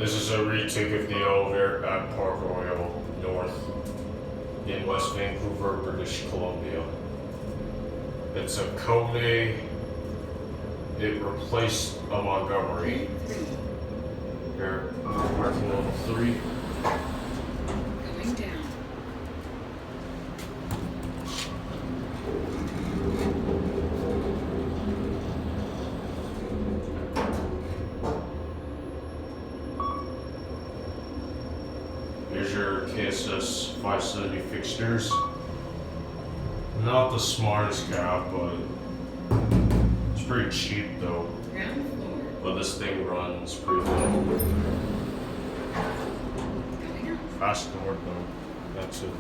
This is a retake of the elevator at Park Royal North in West Vancouver, British Columbia. It's a Kone. It replaced a Montgomery. Here, parking level 3. Going down. Here's your KSS 570 fixtures. Not the smartest cap, but it's pretty cheap though. Ground floor. But this thing runs pretty well. Going up. Fast to work though. That's it.